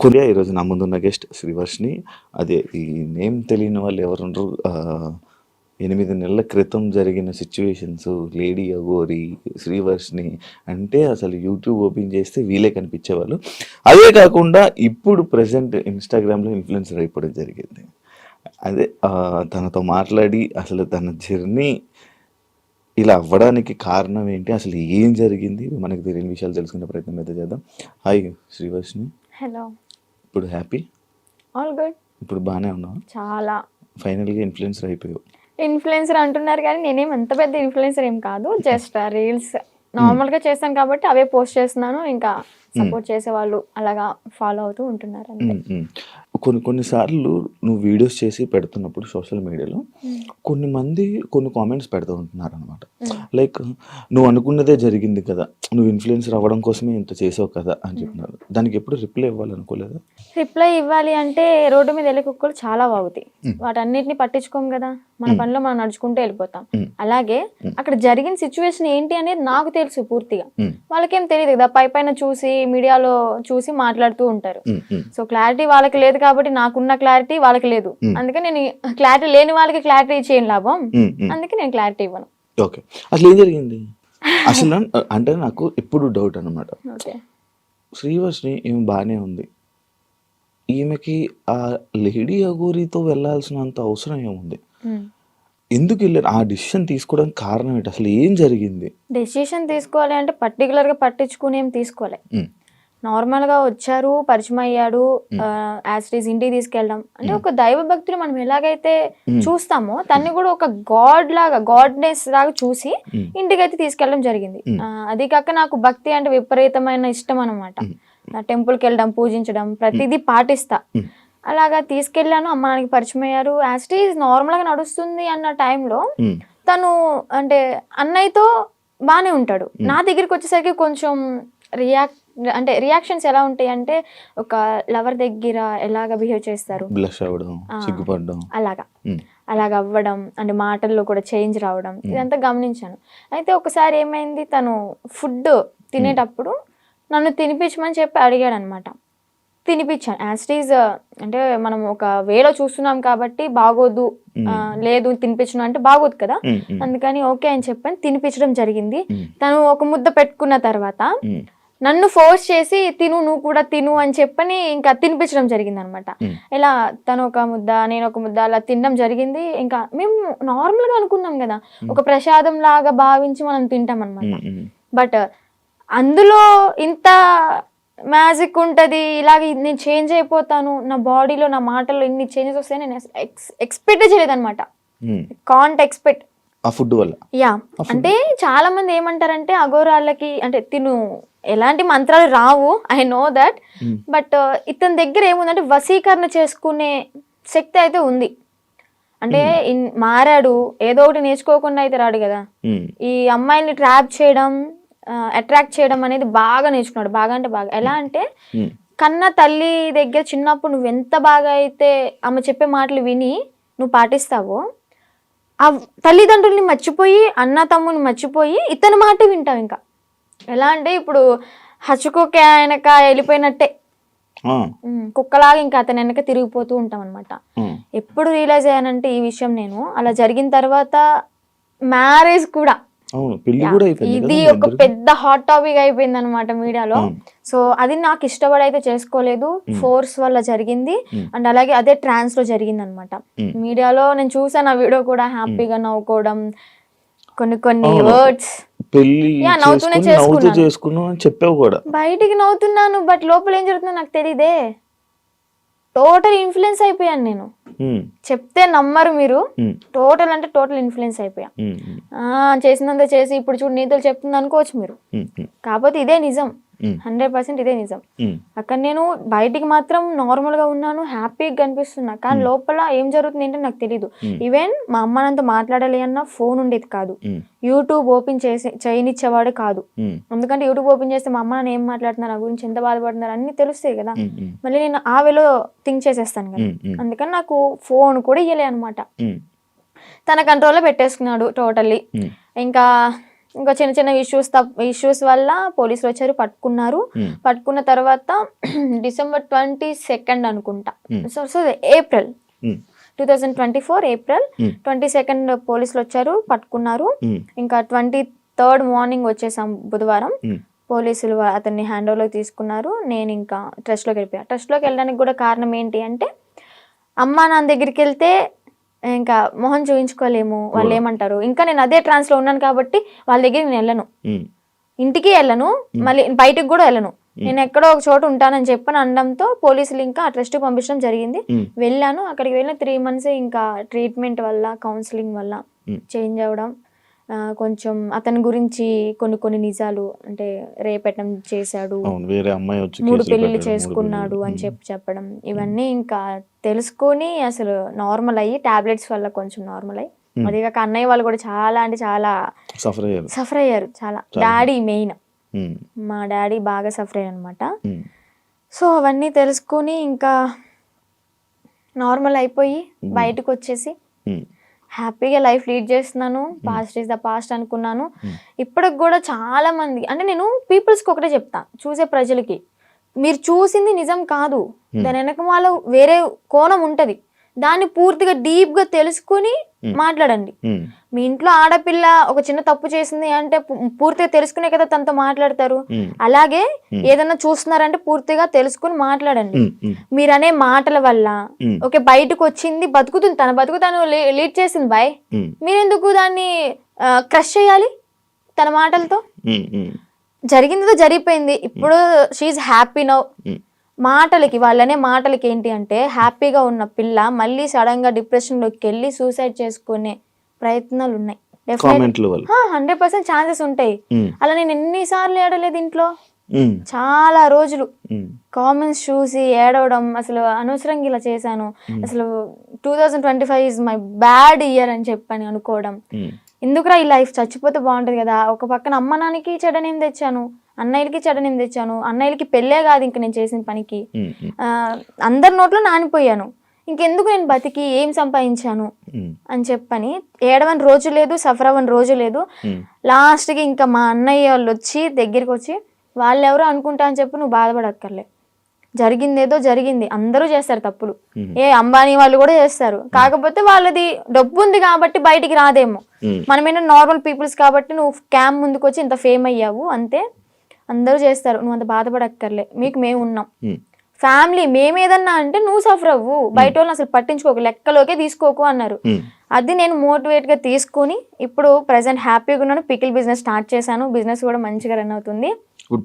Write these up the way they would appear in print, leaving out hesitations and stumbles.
Korea ఈరోజు నా ముందున్న గెస్ట్ శ్రీవర్షిని. అదే ఈ నేమ్ తెలియని వాళ్ళు ఎవరుండరు. 8 నెలల క్రితం జరిగిన సిచ్యువేషన్స్, లేడీ అఘోరి, శ్రీవర్షిని అంటే అసలు యూట్యూబ్ ఓపెన్ చేస్తే వీళ్ళే కనిపించేవాళ్ళు. అదే కాకుండా ఇప్పుడు ప్రజెంట్ ఇన్స్టాగ్రామ్లో ఇన్ఫ్లుయెన్సర్ అయిపోవడం జరిగింది. అదే తనతో మాట్లాడి అసలు తన జర్నీ ఇలా అవ్వడానికి కారణం ఏంటి, అసలు ఏం జరిగింది, మనకు తెలియని విషయాలు తెలుసుకునే ప్రయత్నం అయితే చేద్దాం. హాయ్ శ్రీవర్షిని. హలో. ఇప్పుడు హ్యాపీ? All good. ఇప్పుడు బాగానే ఉన్నావు? చాలా. ఫైనల్గా ఇన్ఫ్లుయెన్సర్ అయిపోయావు. ఇన్ఫ్లుయెన్సర్ అంటున్నారు కానీ నేనేం అంత పెద్ద ఇన్ఫ్లుయెన్సర్ ఏం కాదు. జస్ట్ రీల్స్ నార్మల్గా చేస్తాను కాబట్టి అవే పోస్ట్ చేస్తున్నాను. ఇంకా సపోర్ట్ చేసే వాళ్ళు అలాగా ఫాలో అవుతూ ఉంటున్నారు అంతే. కొన్నిసార్లు నువ్వు వీడియోస్ చేసి పెడుతున్నప్పుడు సోషల్ మీడియాలో కొన్ని కామెంట్స్ పెడుతూ ఉంటున్నారు అనమాట. లైక్ నువ్వు అనుకున్నదే జరిగింది కదా, నువ్వు ఇన్ఫ్లుయెన్సర్ అవ్వడం కోసమే ఇంత చేసావు కదా అని చెప్పినారు. దానికి ఎప్పుడు రిప్లై ఇవ్వాలనుకోలేదా? రిప్లై ఇవ్వాలి అంటే రోడ్డు మీద వెళ్ళే కుక్కలు చాలా వాగుతాయి. వాటన్నిటిని పట్టించుకోం కదా, మన పనిలో మనం నడుచుకుంటూ వెళ్ళిపోతాం. అలాగే అక్కడ జరిగిన సిచ్యువేషన్ ఏంటి అనేది నాకు తెలుసు పూర్తిగా, వాళ్ళకేం తెలియదు కదా. పైన చూసి మీడియాలో చూసి మాట్లాడుతూ ఉంటారు. సో క్లారిటీ వాళ్ళకి లేదు కాబట్టి నాకున్న క్లారిటీ వాళ్ళకి లేదు. అందుకే నేను క్లారిటీ లేని వాళ్ళకి క్లారిటీ చేయని లాభం, అందుకే నేను క్లారిటీ ఇవ్వను. ఓకే, అసలు ఏం జరిగింది అసలు అంటే నాకు ఎప్పుడు డౌట్ అనమాట. శ్రీవర్షిని ఏమి బాగానే ఉంది, ఈమెకి ఆ లేడీ అఘోరితో వెళ్ళాల్సినంత అవసరం ఏముంది? ఎందుకు వెళ్ళారు? ఆ డిసిషన్ తీసుకోవడానికి కారణం ఏంటి? అసలు ఏం జరిగింది? డెసిషన్ తీసుకోవాలి అంటే పర్టికులర్ గా పట్టించుకుని ఏం తీసుకోవాలి. నార్మల్ గా వచ్చారు, పరిచయం అయ్యాడు, యాజ్ ఇట్ ఈస్ ఇంటికి తీసుకెళ్ళడం అంటే ఒక దైవ భక్తులు మనం ఎలాగైతే చూస్తామో తన్ని కూడా ఒక గాడ్ లాగా, గాడ్నెస్ లాగా చూసి ఇంటికి అయితే తీసుకెళ్ళడం జరిగింది. అది కాక నాకు భక్తి అంటే విపరీతమైన ఇష్టం అనమాట. టెంపుల్కి వెళ్ళడం, పూజించడం, ప్రతిదీ పాటిస్తా. అలాగా తీసుకెళ్ళాను. అమ్మ నాన్నకి పరిచయం అయ్యారు. యాజ్ ఇట్ ఈస్ నార్మల్ గా నడుస్తుంది అన్న టైంలో తను అంటే అన్నయ్యతో బానే ఉంటాడు. నా దగ్గరికి వచ్చేసరికి కొంచెం రియాక్షన్స్ ఎలా ఉంటాయి అంటే ఒక లవర్ దగ్గర ఎలాగ బిహేవ్ చేస్తారు, అలాగా అవ్వడం అంటే మాటల్లో కూడా చేంజ్ రావడం, ఇదంతా గమనించాను. అయితే ఒకసారి ఏమైంది, తను ఫుడ్ తినేటప్పుడు నన్ను తినిపించమని చెప్పి అడిగాడు అనమాట. తినిపించాను. యాజ్ ఇట్ ఈజ్ అంటే మనం ఒక వేలో చూస్తున్నాం కాబట్టి బాగోదు, లేదు తినిపించను అంటే బాగోదు కదా, అందుకని ఓకే అని చెప్పని తినిపించడం జరిగింది. తను ఒక ముద్ద పెట్టుకున్న తర్వాత నన్ను ఫోర్స్ చేసి తిను, నువ్వు కూడా తిను అని చెప్పని ఇంకా తినిపించడం జరిగింది అనమాట. ఇలా తను ఒక ముద్ద, నేను ఒక ముద్ద అలా తినడం జరిగింది. ఇంకా మేము నార్మల్ గా అనుకున్నాం కదా, ఒక ప్రసాదం లాగా భావించి మనం తింటాం అనమాట. బట్ అందులో ఇంత మ్యాజిక్ ఉంటుంది, ఇలాగ నేను చేంజ్ అయిపోతాను, నా బాడీలో నా మాటల్లో ఇన్ని చేంజెస్ వస్తాయి నేను ఎక్స్పెక్ట్ చేయలేదు అనమాట. కాంట్ ఎక్స్పెక్ట్ ఆ ఫుడ్ వల్ల. యా, అంటే చాలా మంది ఏమంటారంటే అఘోరాళ్ళకి అంటే తిను ఎలాంటి మంత్రాలు రావు, ఐ నో దట్. బట్ ఇతని దగ్గర ఏముందంటే వశీకరణ చేసుకునే శక్తి అయితే ఉంది. అంటే మారాడు, ఏదో ఒకటి నేర్చుకోకుండా అయితే రాడు కదా. ఈ అమ్మాయిని ట్రాప్ చేయడం, అట్రాక్ట్ చేయడం అనేది బాగా నేర్చుకున్నాడు. బాగా అంటే బాగా. ఎలా అంటే కన్న తల్లి దగ్గర చిన్నప్పుడు నువ్వు ఎంత బాగా అయితే ఆమె చెప్పే మాటలు విని నువ్వు పాటిస్తావో, ఆ తల్లిదండ్రుల్ని మర్చిపోయి, అన్న తమ్ముని మర్చిపోయి ఇతని మాట వింటావు. ఇంకా ఎలా అంటే ఇప్పుడు హచ్చుకోకే ఆయనక వెళ్ళిపోయినట్టే, కుక్కలాగా ఇంకా అతని వెనక తిరిగిపోతూ ఉంటాం అనమాట. ఎప్పుడు రియలైజ్ అయ్యానంటే ఈ విషయం నేను అలా జరిగిన తర్వాత మ్యారేజ్ కూడా, ఇది ఒక పెద్ద హాట్ టాపిక్ అయిపోయింది అనమాట మీడియాలో. సో అది నాకు ఇష్టపడి అయితే చేసుకోలేదు, ఫోర్స్ వల్ల జరిగింది. అండ్ అలాగే అదే ట్రాన్స్ లో జరిగింది అనమాట. మీడియాలో నేను చూసాను ఆ వీడియో కూడా, హ్యాపీగా నవ్వుకోవడం, కొన్ని వర్డ్స్ నవ్వుతూనే చేసుకున్నాను, బయటికి నవ్వుతున్నాను, బట్ లోపల ఏం జరుగుతుందో నాకు తెలియదే. టోటల్ ఇన్ఫ్లుయెన్స్ అయిపోయాను నేను. చెప్తే నమ్మరు మీరు, టోటల్ అంటే టోటల్ ఇన్ఫ్లుయెన్స్ అయిపోయా. చేసినంత చేసి ఇప్పుడు చూడు నీతులు చెప్తుంది అనుకోవచ్చు మీరు, కాకపోతే ఇదే నిజం, 100% ఇదే నిజం. అక్కడ నేను బయటికి మాత్రం నార్మల్ గా ఉన్నాను, హ్యాపీగా కనిపిస్తున్నా, కానీ లోపల ఏం జరుగుతుంది ఏంటో నాకు తెలీదు. ఈవెన్ మా అమ్మ నాతో మాట్లాడాలి అన్న ఫోన్ ఉండేది కాదు, యూట్యూబ్ ఓపెన్ చేయనిచ్చేవాడు కాదు. ఎందుకంటే యూట్యూబ్ ఓపెన్ చేస్తే మా అమ్మ నాన్న ఏం మాట్లాడుతున్నారు, నా గురించి ఎంత బాధపడుతున్నారు అన్ని తెలుస్తాయి కదా. మళ్ళీ నేను ఆ వేలో థింక్ చేసేస్తాను కదా, అందుకని నాకు ఫోన్ కూడా ఇయ్యలే అనమాట. తన కంట్రోల్లో పెట్టేసుకున్నాడు టోటల్లీ. ఇంకా ఇంకా చిన్న చిన్న ఇష్యూస్ వల్ల పోలీసులు వచ్చారు, పట్టుకున్నారు. పట్టుకున్న తర్వాత December 22 అనుకుంటా, సో ఏప్రిల్ 2024 ఏప్రిల్ 22 పోలీసులు వచ్చారు, పట్టుకున్నారు. ఇంకా 23rd మార్నింగ్ వచ్చేసాం బుధవారం. పోలీసులు అతన్ని హ్యాండ్ ఓవర్లోకి తీసుకున్నారు. నేను ఇంకా ట్రస్ట్లోకి వెళ్ళిపోయాను. ట్రస్ట్లోకి వెళ్ళడానికి కూడా కారణం ఏంటి అంటే, అమ్మా నాన్న దగ్గరికి వెళ్తే ఇంకా మొహం చూపించుకోలేము, వాళ్ళు ఏమంటారు. ఇంకా నేను అదే ట్రాన్స్లో ఉన్నాను కాబట్టి వాళ్ళ దగ్గరికి నేను వెళ్ళను, ఇంటికి వెళ్ళను, మళ్ళీ బయటకు కూడా వెళ్ళను. నేను ఎక్కడో ఒక చోట ఉంటానని చెప్పని అనడంతో పోలీసులు ఇంకా ఆ ట్రస్ట్కి పంపించడం జరిగింది. వెళ్ళాను. అక్కడికి వెళ్ళిన 3 months ఇంకా ట్రీట్మెంట్ వల్ల, కౌన్సిలింగ్ వల్ల చేంజ్ అవ్వడం, కొంచెం అతని గురించి కొన్ని నిజాలు, అంటే రేపెట్టడం చేశాడు, 3 పెళ్ళిళ్ళు చేసుకున్నాడు అని చెప్పడం, ఇవన్నీ ఇంకా తెలుసుకొని అసలు నార్మల్ అయ్యి టాబ్లెట్స్ వల్ల కొంచెం నార్మల్ అయ్యి, అదే కాక అన్నయ్య వాళ్ళు కూడా చాలా అంటే చాలా సఫర్ అయ్యారు. చాలా డాడీ మెయిన్, మా డాడీ బాగా సఫర్ అయ్యారు అనమాట. సో అవన్నీ తెలుసుకొని ఇంకా నార్మల్ అయిపోయి బయటకు వచ్చేసి హ్యాపీగా లైఫ్ లీడ్ చేస్తున్నాను. పాస్ట్ ఈజ్ ద పాస్ట్ అనుకున్నాను. ఇప్పటికి కూడా చాలా మంది, అంటే నేను పీపుల్స్కి ఒకటే చెప్తా, చూసే ప్రజలకి, మీరు చూసింది నిజం కాదు, దాని వెనక వాళ్ళ వేరే కోణం ఉంటది, దాన్ని పూర్తిగా డీప్గా తెలుసుకుని మాట్లాడండి. మీ ఇంట్లో ఆడపిల్ల ఒక చిన్న తప్పు చేసింది అంటే పూర్తిగా తెలుసుకునే కదా తనతో మాట్లాడతారు. అలాగే ఏదైనా చూస్తున్నారంటే పూర్తిగా తెలుసుకుని మాట్లాడండి. మీరనే మాటల వల్ల ఓకే బయటకు వచ్చింది, బతుకుతుంది, తన బతుకు తను లీడ్ చేసింది బాయ్, మీరెందుకు దాన్ని క్రష్ చేయాలి తన మాటలతో? జరిగిందితో జరిగిపోయింది. ఇప్పుడు షీఈ్ హ్యాపీ నౌ. మాటలకి, వాళ్ళనే మాటలకి ఏంటి అంటే, హ్యాపీగా ఉన్న పిల్ల మళ్ళీ సడన్ గా డిప్రెషన్ లోకి వెళ్ళి సూసైడ్ చేసుకునే ప్రయత్నాలు ఉన్నాయి. 100% ఛాన్సెస్ ఉంటాయి. అలా నేను ఎన్నిసార్లు ఏడలేదు ఇంట్లో, చాలా రోజులు కామెంట్స్ చూసి ఏడవడం, అసలు అనవసరంగా ఇలా చేశాను, అసలు 2025 ఇస్ మై బ్యాడ్ ఇయర్ అని చెప్పని అనుకోవడం, ఎందుకురా ఈ లైఫ్, చచ్చిపోతే బాగుంటది కదా. ఒక పక్కన అమ్మ నాన్నకి చెడనేం తెచ్చాను, అన్నయ్యలకి చెడనేం తెచ్చాను, అన్నయ్యలకి పెళ్ళే కాదు ఇంక నేను చేసిన పనికి, అందరి నోట్లో నానిపోయాను, ఇంకెందుకు నేను బతికి ఏం సంపాదించాను అని చెప్పని ఏడవని రోజు లేదు, సఫర్ అవ్వని రోజు లేదు. లాస్ట్కి ఇంకా మా అన్నయ్య వాళ్ళు వచ్చి దగ్గరికి వచ్చి, వాళ్ళు ఎవరో అనుకుంటా అని చెప్పి నువ్వు బాధపడక్కర్లే, జరిగిందేదో జరిగింది, అందరూ చేస్తారు తప్పులు, అంబానీ వాళ్ళు కూడా చేస్తారు, కాకపోతే వాళ్ళది డబ్బు ఉంది కాబట్టి బయటికి రాదేమో, మనమేనా నార్మల్ పీపుల్స్ కాబట్టి నువ్వు క్యామ్ ముందుకు వచ్చి ఇంత ఫేమ్ అయ్యావు అంతే, అందరూ చేస్తారు, నువ్వు అంత బాధపడక్కర్లే, మీకు మేము ఉన్నాం, ఫ్యామిలీ మేమేదన్నా అంటే నువ్వు సఫర్ అవ్వు, బయట వాళ్ళని అసలు పట్టించుకోకు, లెక్కలోకే తీసుకోకు అన్నారు. అది నేను మోటివేట్ గా తీసుకుని ఇప్పుడు ప్రెసెంట్ హ్యాపీగా ఉన్నాను. పికిల్ బిజినెస్ స్టార్ట్ చేశాను, బిజినెస్ కూడా మంచిగా రన్ అవుతుంది.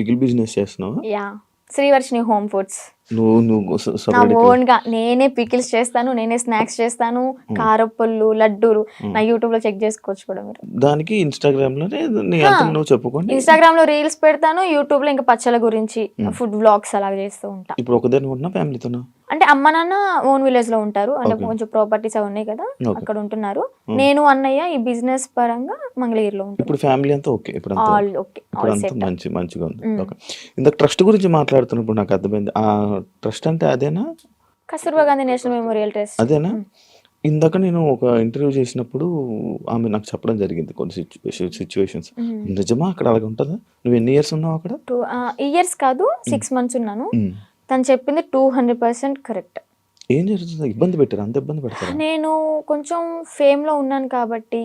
పికిల్ బిజినెస్ చేస్తున్నావా? Yeah, Srivarshini home foods. నా ఓన్ గా నేనే పికిల్స్ చేస్తాను, నేనే స్నాక్స్ చేస్తాను, కారప్పళ్ళు, లడ్డూలు, నా యూట్యూబ్ లో చెక్ చేసుకోవచ్చు కూడా మీరు. దానికి ఇన్స్టాగ్రామ్ లో రీల్స్ పెడతాను, యూట్యూబ్ లో ఇంకా పచ్చల గురించి ఫుడ్ వ్లాగ్స్ అలా చేస్తూ ఉంటా. ఇప్పుడు ఒకదాని ఉన్నా ఫ్యామిలీతోనా? అంటే అమ్మ నాన్న ఓన్ విలేజ్ లో ఉంటారు, అంటే కొంచెం ప్రాపర్టీస్ అవి ఉన్నాయి కదా, అక్కడ ఉంటున్నారు. నేను అన్నయ్య ఈ బిజినెస్ పరంగా మంగళగిరిలో ఉంటాను. ఇప్పుడు ఫ్యామిలీ అంతా ఓకే, ఆల్ ఓకే, మంచిగా ఉంది. ఇంత ట్రస్ట్ గురించి మాట్లాడుతున్నప్పుడు నాకు అర్థమైంది, ఆ ట్రస్ట్ అంటే అదేనా? Kasturba Gandhi national memorial trust అదేనా? ఇందాక నేను ఒక ఇంటర్వ్యూ చేసినప్పుడు ఆమె నాకు చెప్పడం జరిగింది కొన్ని సిచ్యువేషన్స్. నిజమా అక్కడ అలాగే ఉంటుందా? నువ్వు ఎన్ని ఇయర్స్ ఉన్నావు అక్కడ? 2 years కాదు, 6 months ఉన్నాను. తను చెప్పింది 200% కరెక్ట్. ఏం జరుగుతుంది? ఇబ్బంది పెట్టారు? అంత ఇబ్బంది పెడతారు? నేను కొంచెం ఫేమ్ లో ఉన్నాను కాబట్టి,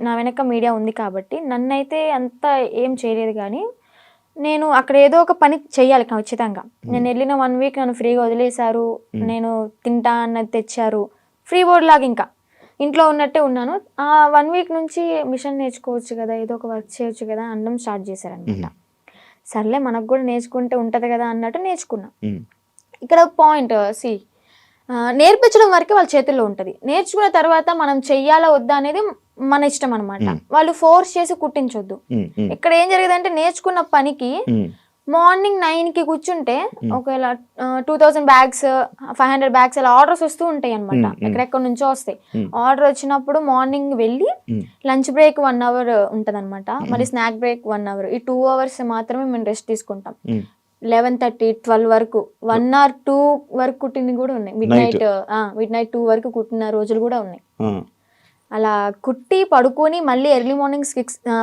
నా వెనక మీడియా ఉంది కాబట్టి నన్నైతే అంత ఏం చేయలేదు. కానీ నేను అక్కడ ఏదో ఒక పని చెయ్యాలి ఖచ్చితంగా. నేను వెళ్ళిన 1 week నన్ను ఫ్రీగా వదిలేశారు, నేను తింటా అన్నది తెచ్చారు, ఫ్రీ బోర్డ్ లాగా ఇంకా ఇంట్లో ఉన్నట్టే ఉన్నాను. ఆ 1 week నుంచి మిషన్ నేర్చుకోవచ్చు కదా, ఏదో ఒక వర్క్ చేయొచ్చు కదా అనడం స్టార్ట్ చేశారనమాట. సర్లే మనకు కూడా నేర్చుకుంటే ఉంటది కదా అన్నట్టు నేర్చుకున్నా. ఇక్కడ పాయింట్ నేర్పించడం వరకే వాళ్ళ చేతుల్లో ఉంటది, నేర్చుకున్న తర్వాత మనం చెయ్యాలా వద్దా అనేది మన ఇష్టం అనమాట. వాళ్ళు ఫోర్స్ చేసి కుట్టించొద్దు. ఇక్కడ ఏం జరిగేదంటే, నేర్చుకున్న పనికి మార్నింగ్ 9కి కూర్చుంటే ఒకవేళ 2000 bags 500 bags అలా ఆర్డర్స్ వస్తూ ఉంటాయి అనమాట, ఎక్కడెక్కడ నుంచో వస్తాయి. ఆర్డర్ వచ్చినప్పుడు మార్నింగ్ వెళ్ళి లంచ్ బ్రేక్ 1 hour ఉంటది అనమాట, మళ్ళీ స్నాక్ బ్రేక్ 1 hour, ఈ 2 hours మాత్రమే మేము రెస్ట్ తీసుకుంటాం. 11:30 12 వరకు 1 or 2 వరకు కుట్టినవి కూడా ఉన్నాయి. మిడ్ నైట్ 2 వరకు కుట్టిన రోజులు కూడా ఉన్నాయి. అలా కుట్టి పడుకొని మళ్ళీ ఎర్లీ మార్నింగ్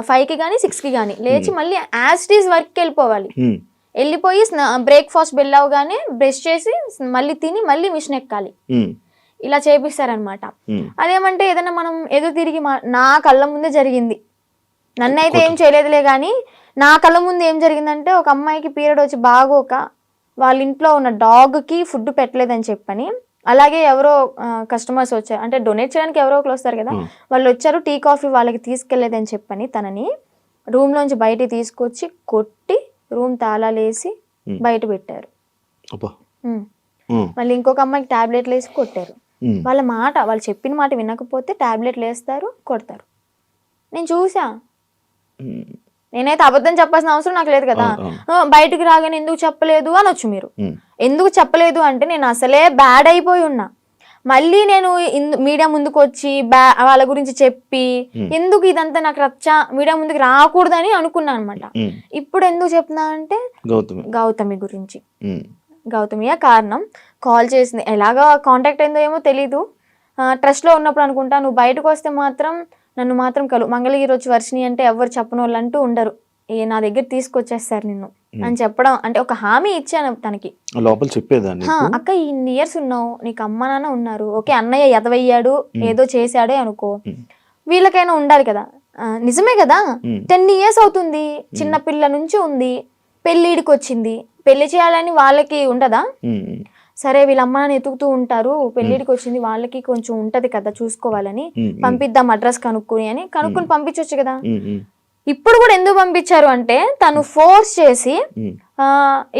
5కి కానీ 6కి కానీ లేచి మళ్ళీ యాజ్ ఇట్ ఈస్ వర్క్కి వెళ్ళిపోవాలి. వెళ్ళిపోయి బ్రేక్ఫాస్ట్ వెళ్ళవగానే బ్రష్ చేసి మళ్ళీ తిని మళ్ళీ మిషన్ ఎక్కాలి. ఇలా చేపిస్తారనమాట. అదేమంటే ఏదైనా మనం ఎదురు తిరిగి నా కళ్ళ ముందే జరిగింది, నన్నైతే ఏం చేయలేదులే కానీ నా కళ్ళ ముందు ఏం జరిగిందంటే ఒక అమ్మాయికి పీరియడ్ వచ్చి బాగోక వాళ్ళ ఇంట్లో ఉన్న డాగ్కి ఫుడ్ పెట్టలేదని చెప్పని, అలాగే ఎవరో కస్టమర్స్ వచ్చారు, అంటే డొనేట్ చేయడానికి ఎవరో ఒకరు వస్తారు కదా, వాళ్ళు వచ్చారు టీ కాఫీ వాళ్ళకి తీసుకెళ్లేదని చెప్పని తనని రూమ్లోంచి బయటికి తీసుకొచ్చి కొట్టి రూమ్ తాళాలేసి బయట పెట్టారు. మళ్ళీ ఇంకొక అమ్మాయికి టాబ్లెట్లు వేసి కొట్టారు. వాళ్ళు చెప్పిన మాట వినకపోతే టాబ్లెట్లు వేస్తారు, కొడతారు. నేను చూసా. నేనైతే అబద్ధం చెప్పాల్సిన అవసరం నాకు లేదు కదా. బయటకు రాగానే ఎందుకు చెప్పలేదు అనొచ్చు మీరు. ఎందుకు చెప్పలేదు అంటే నేను అసలే బ్యాడ్ అయిపోయి ఉన్నా. మళ్ళీ నేను మీడియా ముందుకు వచ్చి వాళ్ళ గురించి చెప్పి ఎందుకు ఇదంతా నాకు రచ్చా మీడియా ముందుకు రాకూడదని అనుకున్నా అనమాట. ఇప్పుడు ఎందుకు చెప్తున్నా అంటే గౌతమి గురించి. గౌతమియే కారణం. కాల్ చేసింది, ఎలాగా కాంటాక్ట్ అయిందో ఏమో తెలీదు. ట్రస్ట్లో ఉన్నప్పుడు అనుకుంటా, నువ్వు బయటకు వస్తే మాత్రం నన్ను మాత్రం మంగళగిరి వచ్చి వర్షిని అంటే ఎవరు చెప్పని వాళ్ళు అంటూ ఉండరు, నా దగ్గర తీసుకొచ్చేస్తారు నిన్ను అని చెప్పడం. అంటే ఒక హామీ ఇచ్చాను తనకి. లోపల చెప్పేదాన్ని, అక్క ఇన్ని ఇయర్స్ ఉన్నావు, నీకు అమ్మ నాన్న ఉన్నారు, ఓకే అన్నయ్య ఎదవయ్యాడు ఏదో చేశాడే అనుకో, వీళ్ళకైనా ఉండాలి కదా. నిజమే కదా, 10 years అవుతుంది, చిన్న పిల్ల నుంచి ఉంది, పెళ్ళిడికి వచ్చింది, పెళ్లి చేయాలని వాళ్ళకి ఉండదా? సరే వీళ్ళ అమ్మ నాన్న ఎతుకుతూ ఉంటారు, పెళ్ళిడికి వచ్చింది, వాళ్ళకి కొంచెం ఉంటది కదా చూసుకోవాలని, పంపిద్దాం అడ్రస్ కనుక్కుని పంపించవచ్చు కదా. ఇప్పుడు కూడా ఎందుకు పంపించారు అంటే తను ఫోర్స్ చేసి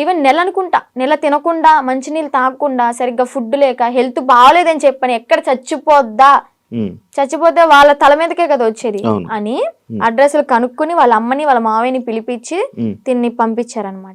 ఈవెన్ నెల తినకుండా మంచినీళ్ళు తాగకుండా సరిగ్గా ఫుడ్ లేక హెల్త్ బాగాలేదని చెప్పని ఎక్కడ చచ్చిపోతే వాళ్ళ తల మీదకే కదా వచ్చేది అని అడ్రస్లు కనుక్కుని వాళ్ళ అమ్మని వాళ్ళ మావయ్యని పిలిపించి తిన్ని పంపించారనమాట.